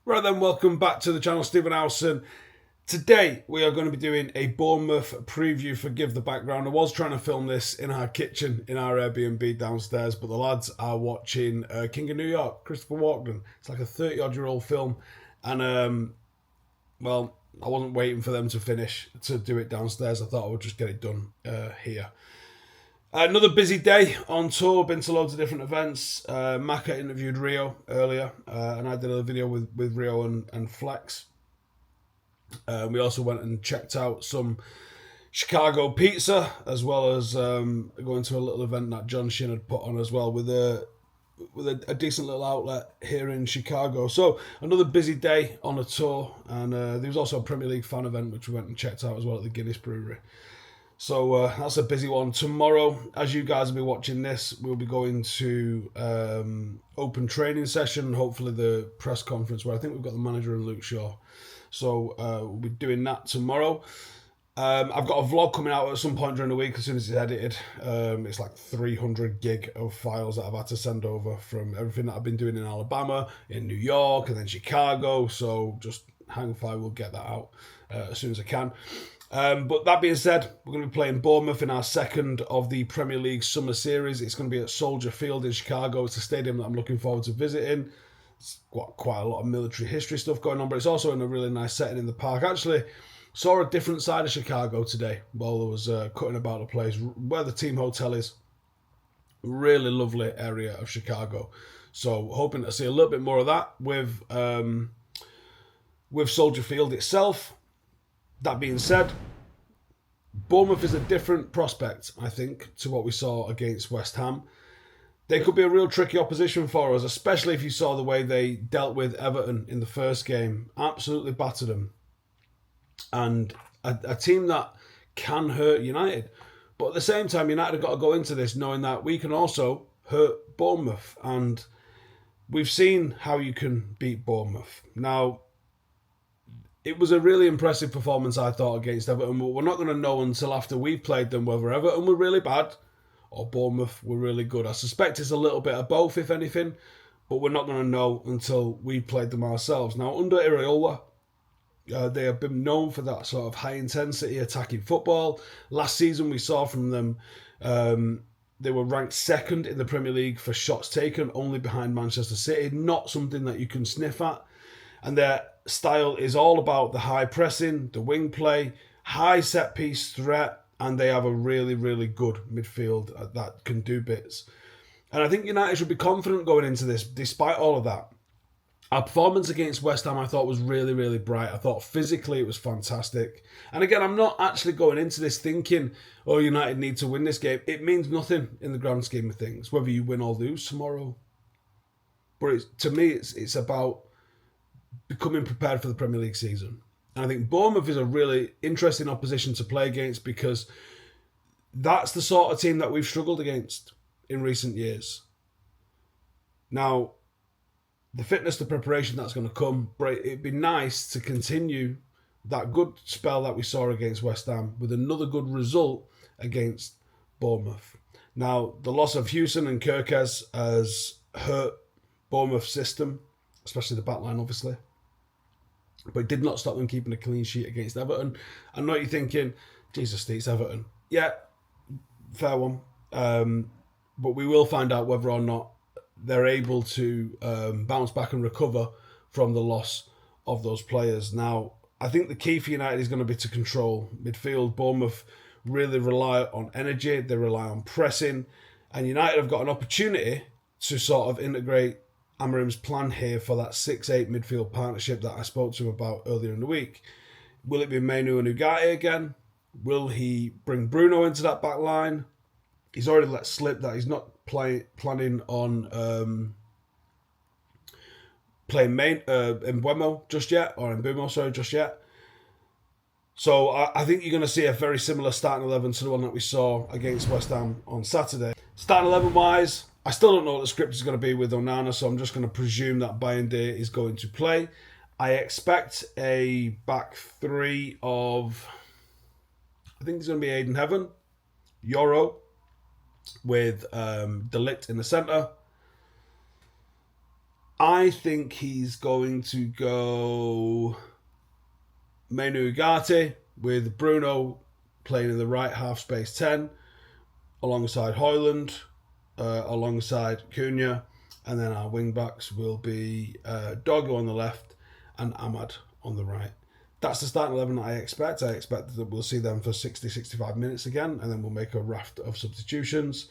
Right then, welcome back to the channel, Stephen Howson. Today we are going to be doing a Bournemouth preview. Forgive the background. I was trying to film this in our kitchen in our Airbnb downstairs, but the lads are watching King of New York, Christopher Walken. It's like a 30-odd-year-old film, and well, I wasn't waiting for them to finish to do it downstairs. I thought I would just get it done here. Another busy day on tour, been to loads of different events. Maka interviewed Rio earlier, and I did a video with Rio and Flex. We also went and checked out some Chicago pizza, as well as going to a little event that John Shin had put on as well with a decent little outlet here in Chicago. So another busy day on a tour, and there was also a Premier League fan event which we went and checked out as well at the Guinness Brewery. So that's a busy one. Tomorrow, as you guys will be watching this, we'll be going to open training session, hopefully the press conference where I think we've got the manager and Luke Shaw. So we'll be doing that tomorrow. I've got a vlog coming out at some point during the week as soon as it's edited. It's like 300 gig of files that I've had to send over from everything that I've been doing in Alabama, in New York, and then Chicago. So just hang fire, we'll get that out as soon as I can. But that being said, we're going to be playing Bournemouth in our second of the Premier League Summer Series. It's going to be at Soldier Field in Chicago. It's a stadium that I'm looking forward to visiting. It's got quite a lot of military history stuff going on, but it's also in a really nice setting in the park. Actually, saw a different side of Chicago today while I was cutting about the place, where the team hotel is. Really lovely area of Chicago. So hoping to see a little bit more of that with Soldier Field itself. That being said, Bournemouth is a different prospect, I think, to what we saw against West Ham. They could be a real tricky opposition for us, especially if you saw the way they dealt with Everton in the first game. Absolutely battered them. And a team that can hurt United. But at the same time, United have got to go into this knowing that we can also hurt Bournemouth. And we've seen how you can beat Bournemouth. Now, it was a really impressive performance, I thought, against Everton. But we're not going to know until after we've played them whether Everton were really bad or Bournemouth were really good. I suspect it's a little bit of both, if anything. But we're not going to know until we played them ourselves. Now, under Iraola, they have been known for that sort of high-intensity attacking football. Last season, we saw from them, they were ranked second in the Premier League for shots taken, only behind Manchester City. Not something that you can sniff at. And their style is all about the high pressing, the wing play, high set-piece threat, and they have a really, really good midfield that can do bits. And I think United should be confident going into this, despite all of that. Our performance against West Ham, I thought, was really, really bright. I thought physically it was fantastic. And again, I'm not actually going into this thinking, oh, United need to win this game. It means nothing in the grand scheme of things, whether you win or lose tomorrow. But to me, it's about becoming prepared for the Premier League season. And I think Bournemouth is a really interesting opposition to play against because that's the sort of team that we've struggled against in recent years. Now, the fitness, the preparation that's going to come, it'd be nice to continue that good spell that we saw against West Ham with another good result against Bournemouth. Now, the loss of Howson and Kirkes has hurt Bournemouth's system, especially the back line, obviously. But it did not stop them keeping a clean sheet against Everton. I know you're thinking, Jesus, it's Everton. Yeah, fair one. But we will find out whether or not they're able to bounce back and recover from the loss of those players. Now, I think the key for United is going to be to control midfield. Bournemouth really rely on energy. They rely on pressing. And United have got an opportunity to sort of integrate Amorim's plan here for that 6-8 midfield partnership that I spoke to him about earlier in the week. Will it be Menu and Ugarte again? Will he bring Bruno into that back line? He's already let slip that he's not planning on playing Mbeumo just yet, or Mbeumo, sorry, just yet. So I think you're going to see a very similar starting 11 to the one that we saw against West Ham on Saturday. Starting 11-wise, I still don't know what the script is going to be with Onana, so I'm just going to presume that Bayende is going to play. I expect a back three of, I think it's going to be Aiden Heaven, Yoro, with De Ligt in the centre. I think he's going to go Manu Ugarte with Bruno playing in the right half space 10 alongside Højlund, alongside Cunha, and then our wing backs will be Dango on the left and Ahmad on the right. That's the starting 11 that I expect. I expect that we'll see them for 60-65 minutes again, and then we'll make a raft of substitutions.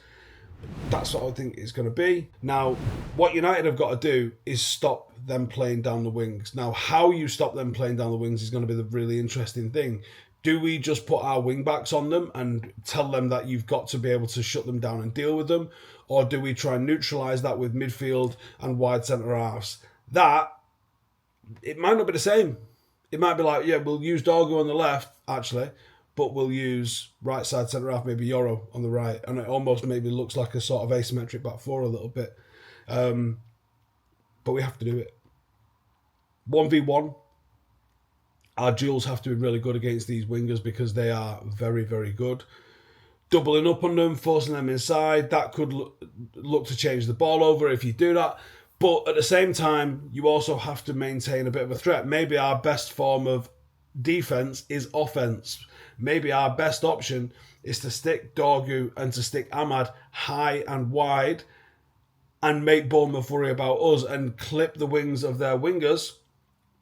That's what I think it's going to be. Now, what United have got to do is stop them playing down the wings. Now, how you stop them playing down the wings is going to be the really interesting thing. Do we just put our wing backs on them and tell them that you've got to be able to shut them down and deal with them? Or do we try and neutralise that with midfield and wide centre halves? That, it might not be the same. It might be like, yeah, we'll use Dango on the left, actually, but we'll use right side centre half, maybe Yoro on the right, and it almost maybe looks like a sort of asymmetric back four a little bit. But we have to do it. 1v1. Our duels have to be really good against these wingers because they are very, very good. Doubling up on them, forcing them inside, that could look to change the ball over if you do that. But at the same time, you also have to maintain a bit of a threat. Maybe our best form of defence is offence. Maybe our best option is to stick Dango and to stick Ahmad high and wide and make Bournemouth worry about us and clip the wings of their wingers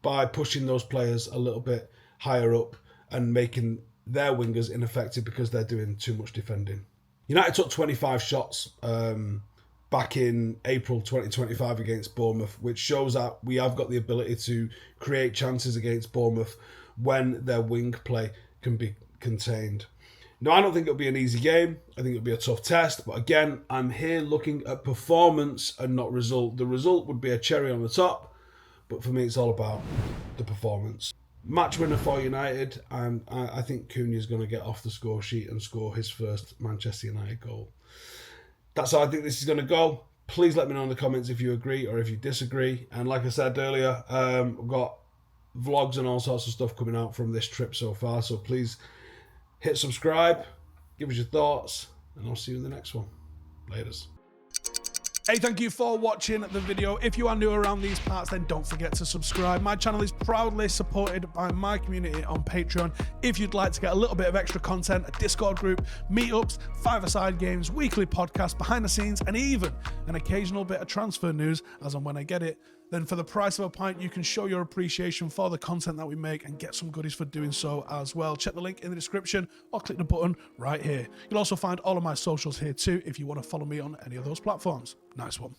by pushing those players a little bit higher up and making their wingers ineffective because they're doing too much defending. United took 25 shots back in April 2025 against Bournemouth, which shows that we have got the ability to create chances against Bournemouth when their wing play can be contained. Now, I don't think it'll be an easy game. I think it'll be a tough test. But again, I'm here looking at performance and not result. The result would be a cherry on the top. But for me, it's all about the performance. Match winner for United. And I think Cunha's going to get off the score sheet and score his first Manchester United goal. That's how I think this is going to go. Please let me know in the comments if you agree or if you disagree. And like I said earlier, I've got vlogs and all sorts of stuff coming out from this trip so far. So please hit subscribe, give us your thoughts, and I'll see you in the next one. Laters. Hey, thank you for watching the video. If you are new around these parts, then don't forget to subscribe. My channel is proudly supported by my community on Patreon. If you'd like to get a little bit of extra content, a Discord group, meetups, five-a-side games, weekly podcasts, behind the scenes, and even an occasional bit of transfer news as and when I get it, then for the price of a pint, you can show your appreciation for the content that we make and get some goodies for doing so as well. Check the link in the description or click the button right here. You'll also find all of my socials here too if you want to follow me on any of those platforms. Nice one.